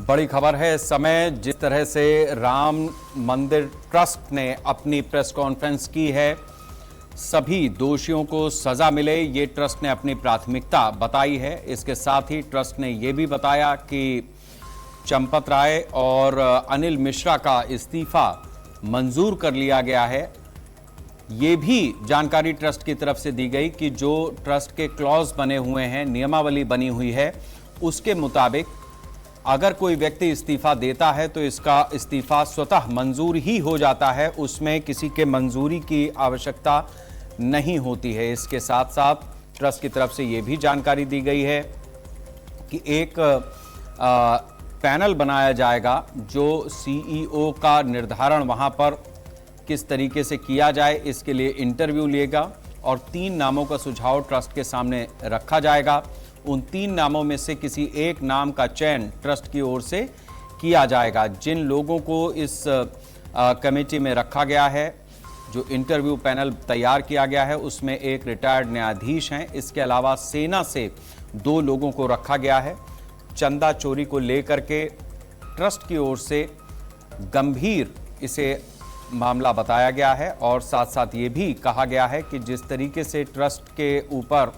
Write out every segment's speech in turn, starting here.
बड़ी खबर है इस समय। जिस तरह से राम मंदिर ट्रस्ट ने अपनी प्रेस कॉन्फ्रेंस की है, सभी दोषियों को सजा मिले, ये ट्रस्ट ने अपनी प्राथमिकता बताई है। इसके साथ ही ट्रस्ट ने यह भी बताया कि चंपत राय और अनिल मिश्रा का इस्तीफा मंजूर कर लिया गया है। ये भी जानकारी ट्रस्ट की तरफ से दी गई कि जो ट्रस्ट के क्लॉज बने हुए हैं, नियमावली बनी हुई है, उसके मुताबिक अगर कोई व्यक्ति इस्तीफा देता है तो इसका इस्तीफा स्वतः मंजूर ही हो जाता है, उसमें किसी के मंजूरी की आवश्यकता नहीं होती है। इसके साथ साथ ट्रस्ट की तरफ से यह भी जानकारी दी गई है कि एक पैनल बनाया जाएगा जो सीईओ का निर्धारण वहां पर किस तरीके से किया जाए, इसके लिए इंटरव्यू लेगा और 3 नामों का सुझाव ट्रस्ट के सामने रखा जाएगा। उन 3 नामों में से किसी एक नाम का चयन ट्रस्ट की ओर से किया जाएगा। जिन लोगों को इस कमेटी में रखा गया है, जो इंटरव्यू पैनल तैयार किया गया है, उसमें एक रिटायर्ड न्यायाधीश हैं। इसके अलावा सेना से 2 लोगों को रखा गया है। चंदा चोरी को लेकर के ट्रस्ट की ओर से गंभीर इसे मामला बताया गया है और साथ साथ ये भी कहा गया है कि जिस तरीके से ट्रस्ट के ऊपर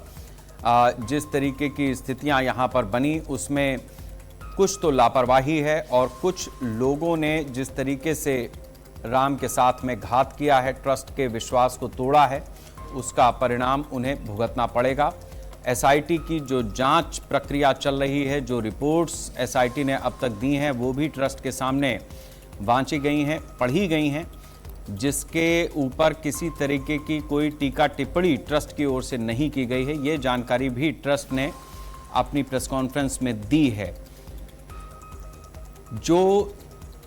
जिस तरीके की स्थितियां यहां पर बनी, उसमें कुछ तो लापरवाही है और कुछ लोगों ने जिस तरीके से राम के साथ में घात किया है, ट्रस्ट के विश्वास को तोड़ा है, उसका परिणाम उन्हें भुगतना पड़ेगा। एसआईटी की जो जांच प्रक्रिया चल रही है, जो रिपोर्ट्स एसआईटी ने अब तक दी हैं, वो भी ट्रस्ट के सामने वांची गई हैं, पढ़ी गई हैं, जिसके ऊपर किसी तरीके की कोई टीका टिप्पणी ट्रस्ट की ओर से नहीं की गई है। ये जानकारी भी ट्रस्ट ने अपनी प्रेस कॉन्फ्रेंस में दी है। जो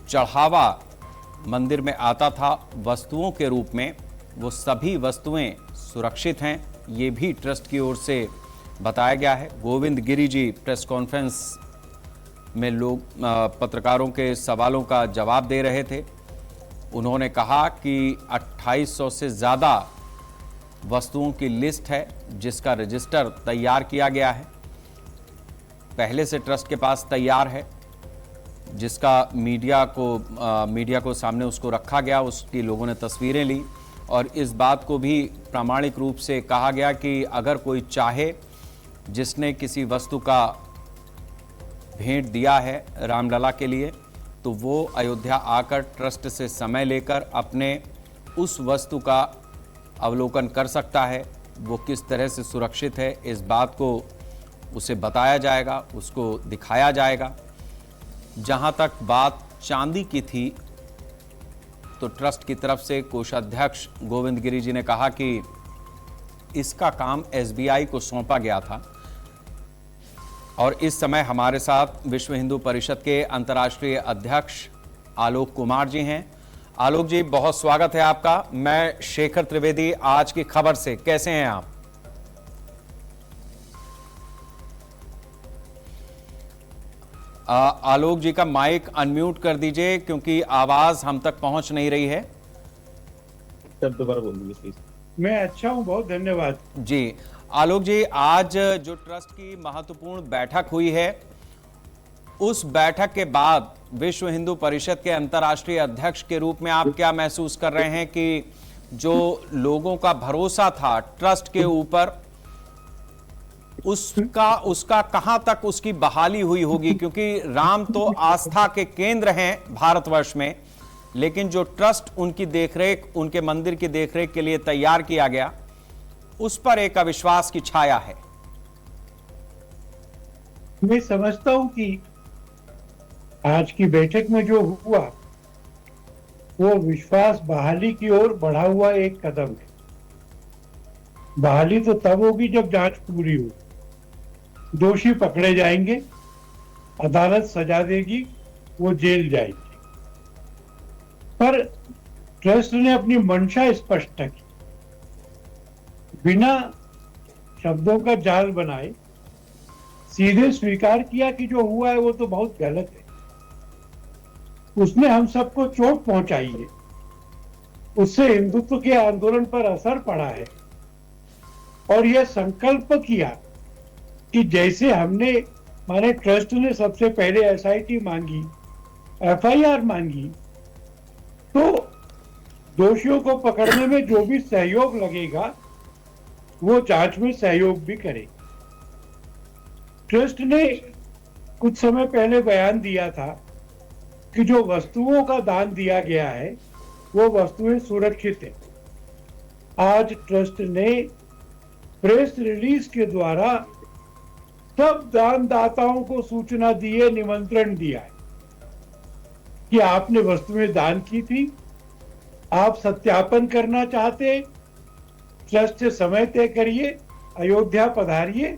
चढ़ावा मंदिर में आता था वस्तुओं के रूप में, वो सभी वस्तुएं सुरक्षित हैं, ये भी ट्रस्ट की ओर से बताया गया है। गोविंद गिरी जी प्रेस कॉन्फ्रेंस में पत्रकारों के सवालों का जवाब दे रहे थे। उन्होंने कहा कि 2800 से ज़्यादा वस्तुओं की लिस्ट है जिसका रजिस्टर तैयार किया गया है, पहले से ट्रस्ट के पास तैयार है, जिसका मीडिया को सामने उसको रखा गया, उसकी लोगों ने तस्वीरें ली और इस बात को भी प्रामाणिक रूप से कहा गया कि अगर कोई चाहे, जिसने किसी वस्तु का भेंट दिया है रामलला के लिए, तो वो अयोध्या आकर ट्रस्ट से समय लेकर अपने उस वस्तु का अवलोकन कर सकता है, वो किस तरह से सुरक्षित है, इस बात को उसे बताया जाएगा, उसको दिखाया जाएगा। जहां तक बात चांदी की थी, तो ट्रस्ट की तरफ से कोषाध्यक्ष गोविंद गिरी जी ने कहा कि इसका काम एसबीआई को सौंपा गया था और इस समय हमारे साथ विश्व हिंदू परिषद के अंतर्राष्ट्रीय अध्यक्ष आलोक कुमार जी हैं। आलोक जी, बहुत स्वागत है आपका। मैं शेखर त्रिवेदी, आज की खबर से। कैसे हैं आप? आलोक जी का माइक अनम्यूट कर दीजिए क्योंकि आवाज हम तक पहुंच नहीं रही है। दोबारा बोल दीजिए प्लीज। मैं अच्छा हूं, बहुत धन्यवाद जी। आलोक जी, आज जो ट्रस्ट की महत्वपूर्ण बैठक हुई है, उस बैठक के बाद विश्व हिंदू परिषद के अंतर्राष्ट्रीय अध्यक्ष के रूप में आप क्या महसूस कर रहे हैं कि जो लोगों का भरोसा था ट्रस्ट के ऊपर, उसका कहां तक उसकी बहाली हुई होगी? क्योंकि राम तो आस्था के केंद्र हैं भारतवर्ष में, लेकिन जो ट्रस्ट उनकी देखरेख, उनके मंदिर की देखरेख के लिए तैयार किया गया, उस पर एक अविश्वास की छाया है। मैं समझता हूं कि आज की बैठक में जो हुआ वो विश्वास बहाली की ओर बढ़ा हुआ एक कदम है। बहाली तो तब होगी जब जांच पूरी हो, दोषी पकड़े जाएंगे, अदालत सजा देगी, वो जेल जाएगी। पर ट्रस्ट ने अपनी मंशा स्पष्ट की, बिना शब्दों का जाल बनाए सीधे स्वीकार किया कि जो हुआ है वो तो बहुत गलत है, उसने हम सबको चोट पहुंचाई है, उससे हिंदुत्व के आंदोलन पर असर पड़ा है और यह संकल्प किया कि जैसे हमने माने ट्रस्ट ने सबसे पहले एसआईटी मांगी, एफआईआर मांगी, तो दोषियों को पकड़ने में जो भी सहयोग लगेगा वो जांच में सहयोग भी करे। ट्रस्ट ने कुछ समय पहले बयान दिया था कि जो वस्तुओं का दान दिया गया है वो वस्तुएं सुरक्षित है। आज ट्रस्ट ने प्रेस रिलीज के द्वारा सब दानदाताओं को सूचना दी है, निमंत्रण दिया है कि आपने वस्तुएं दान की थी, आप सत्यापन करना चाहते, ट्रस्ट से समय तय करिए, अयोध्या पधारिए,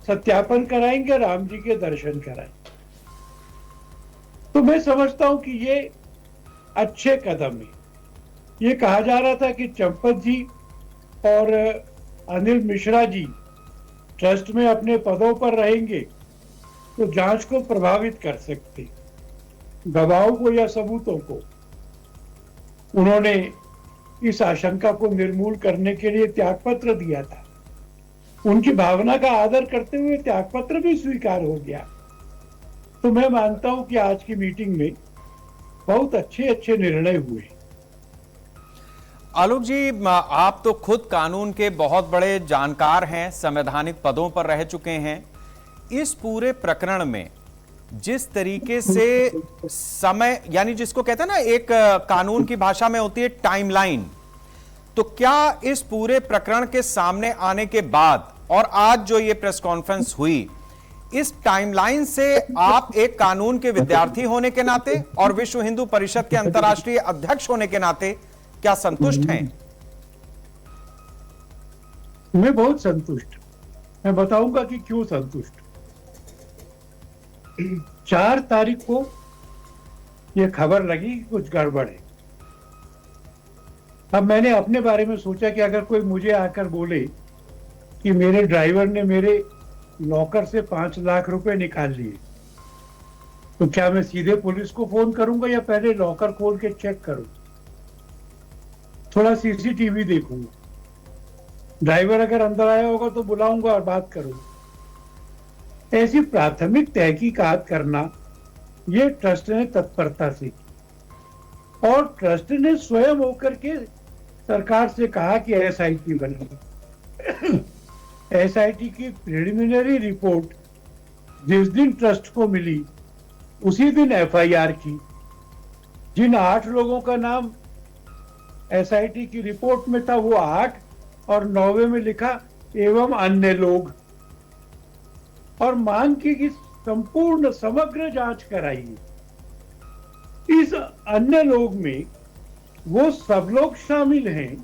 सत्यापन कराएंगे, राम जी के दर्शन कराएंगे। तो मैं समझता हूं कि ये अच्छे कदम है। ये कहा जा रहा था कि चंपत जी और अनिल मिश्रा जी ट्रस्ट में अपने पदों पर रहेंगे तो जांच को प्रभावित कर सकते, गवाहों को या सबूतों को। उन्होंने इस आशंका को निर्मूल करने के लिए त्यागपत्र दिया था। उनकी भावना का आदर करते हुए त्यागपत्र भी स्वीकार हो गया। तो मैं मानता हूं कि आज की मीटिंग में बहुत अच्छे अच्छे निर्णय हुए। आलोक जी, आप तो खुद कानून के बहुत बड़े जानकार हैं, संवैधानिक पदों पर रह चुके हैं। इस पूरे प्रकरण में जिस तरीके से समय, यानी जिसको कहते हैं ना, एक कानून की भाषा में होती है टाइमलाइन, तो क्या इस पूरे प्रकरण के सामने आने के बाद और आज जो ये प्रेस कॉन्फ्रेंस हुई, इस टाइमलाइन से आप एक कानून के विद्यार्थी होने के नाते और विश्व हिंदू परिषद के अंतर्राष्ट्रीय अध्यक्ष होने के नाते क्या संतुष्ट हैं? मैं बहुत संतुष्ट। मैं बताऊंगा कि क्यों संतुष्ट। 4 तारीख को यह खबर लगी कि कुछ गड़बड़ है। अब मैंने अपने बारे में सोचा कि अगर कोई मुझे आकर बोले कि मेरे ड्राइवर ने मेरे लॉकर से 5 लाख रुपए निकाल लिए, तो क्या मैं सीधे पुलिस को फोन करूंगा या पहले लॉकर खोल के चेक करूं, थोड़ा सीसीटीवी देखूंगा, ड्राइवर अगर अंदर आया होगा तो बुलाऊंगा और बात करूंगा। ऐसी प्राथमिक तहकीकात करना ये ट्रस्ट ने तत्परता से की और ट्रस्ट ने स्वयं होकर के सरकार से कहा कि एसआईटी बनेगी। एसआईटी की प्रिलिमिनरी रिपोर्ट जिस दिन ट्रस्ट को मिली उसी दिन एफआईआर की। जिन 8 लोगों का नाम एसआईटी की रिपोर्ट में था वो 8 और 9वें में लिखा एवं अन्य लोग, और मांग की कि संपूर्ण समग्र जांच कराइए। इस अन्य लोग में वो सब लोग शामिल हैं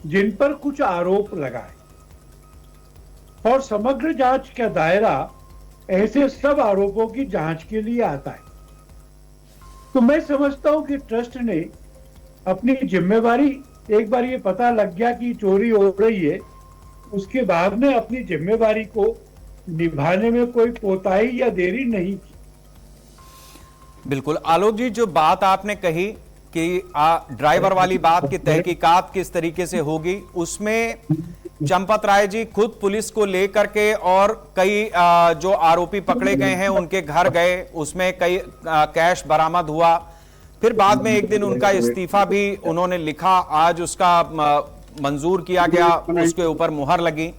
जिन पर कुछ आरोप लगाए, और समग्र जांच का दायरा ऐसे सब आरोपों की जांच के लिए आता है। तो मैं समझता हूं कि ट्रस्ट ने अपनी जिम्मेवारी, एक बार ये पता लग गया कि चोरी हो रही है, उसके बाद में अपनी जिम्मेवारी को निभाने में कोई कोताही या देरी नहीं की। बिल्कुल आलोक जी, जो बात आपने कही कि ड्राइवर वाली बात की तहकीकात किस तरीके से होगी, उसमें चंपत राय जी खुद पुलिस को लेकर के और कई जो आरोपी पकड़े गए हैं उनके घर गए, उसमें कई कैश बरामद हुआ। फिर बाद में एक दिन उनका इस्तीफा भी उन्होंने लिखा, आज उसका मंजूर किया गया, उसके ऊपर मुहर लगी।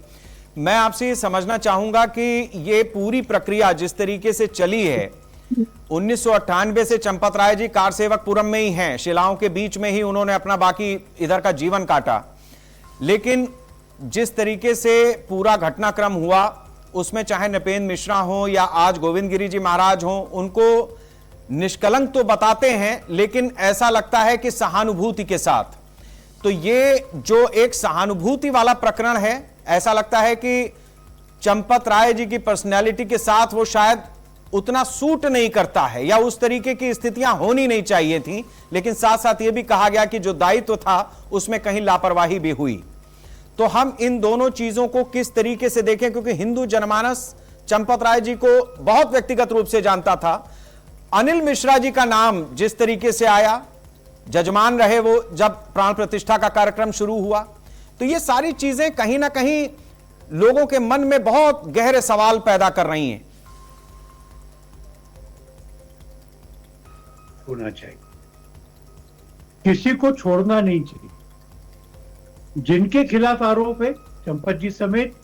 मैं आपसे ये समझना चाहूंगा कि ये पूरी प्रक्रिया जिस तरीके से चली है, 1998 से चंपत राय जी कारसेवकपुरम में ही हैं, शिलाओं के बीच में ही उन्होंने अपना बाकी इधर का जीवन काटा, लेकिन जिस तरीके से पूरा घटनाक्रम हुआ उसमें चाहे नृपेंद्र मिश्रा हो या आज गोविंद गिरी जी महाराज हो, उनको निष्कलंक तो बताते हैं, लेकिन ऐसा लगता है कि सहानुभूति के साथ। तो ये जो एक सहानुभूति वाला प्रकरण है, ऐसा लगता है कि चंपत राय जी की पर्सनैलिटी के साथ वो शायद उतना सूट नहीं करता है, या उस तरीके की स्थितियां होनी नहीं चाहिए थी। लेकिन साथ साथ ये भी कहा गया कि जो दायित्व था उसमें कहीं लापरवाही भी हुई। तो हम इन दोनों चीजों को किस तरीके से देखें, क्योंकि हिंदू जनमानस चंपत राय जी को बहुत व्यक्तिगत रूप से जानता था। अनिल मिश्रा जी का नाम जिस तरीके से आया, जजमान रहे वो जब प्राण प्रतिष्ठा का कार्यक्रम शुरू हुआ, तो ये सारी चीजें कहीं ना कहीं लोगों के मन में बहुत गहरे सवाल पैदा कर रही हैं। होना चाहिए, किसी को छोड़ना नहीं चाहिए। जिनके खिलाफ आरोप है चंपत जी समेत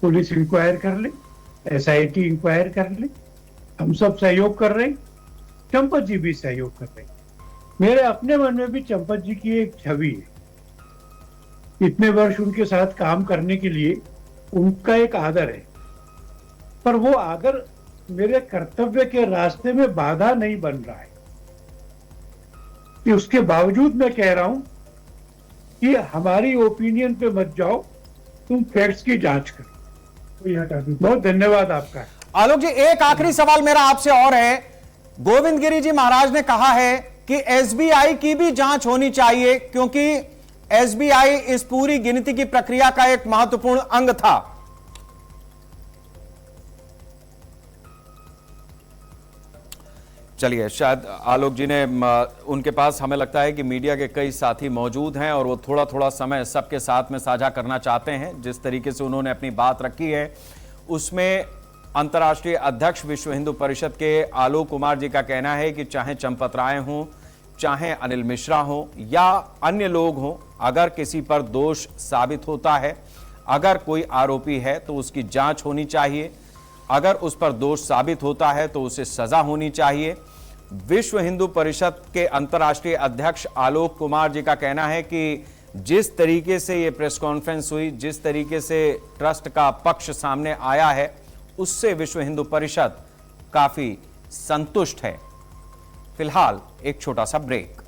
पुलिस इंक्वायर कर ले, एसआईटी इंक्वायर कर ले, हम सब सहयोग कर रहे हैं, चंपत जी भी सहयोग कर रहे हैं। मेरे अपने मन में भी चंपत जी की एक छवि है, इतने वर्ष उनके साथ काम करने के लिए उनका एक आदर है, पर वो आदर मेरे कर्तव्य के रास्ते में बाधा नहीं बन रहा है। कि उसके बावजूद मैं कह रहा हूं कि हमारी ओपिनियन पे मत जाओ, तुम फैक्ट्स की जांच करो। बहुत धन्यवाद आपका। आलोक जी, एक आखिरी सवाल मेरा आपसे और है। गोविंद गिरी जी महाराज ने कहा है कि एसबीआई की भी जांच होनी चाहिए, क्योंकि एसबीआई इस पूरी गिनती की प्रक्रिया का एक महत्वपूर्ण अंग था। चलिए, शायद आलोक जी ने, उनके पास हमें लगता है कि मीडिया के कई साथी मौजूद हैं और वो थोड़ा थोड़ा समय सबके साथ में साझा करना चाहते हैं। जिस तरीके से उन्होंने अपनी बात रखी है उसमें अंतर्राष्ट्रीय अध्यक्ष विश्व हिंदू परिषद के आलोक कुमार जी का कहना है कि चाहे चंपत राय हों, चाहे अनिल मिश्रा हो या अन्य लोग हों, अगर किसी पर दोष साबित होता है, अगर कोई आरोपी है तो उसकी जांच होनी चाहिए, अगर उस पर दोष साबित होता है तो उसे सजा होनी चाहिए। विश्व हिंदू परिषद के अंतर्राष्ट्रीय अध्यक्ष आलोक कुमार जी का कहना है कि जिस तरीके से ये प्रेस कॉन्फ्रेंस हुई, जिस तरीके से ट्रस्ट का पक्ष सामने आया है, उससे विश्व हिंदू परिषद काफी संतुष्ट है। फिलहाल एक छोटा सा ब्रेक।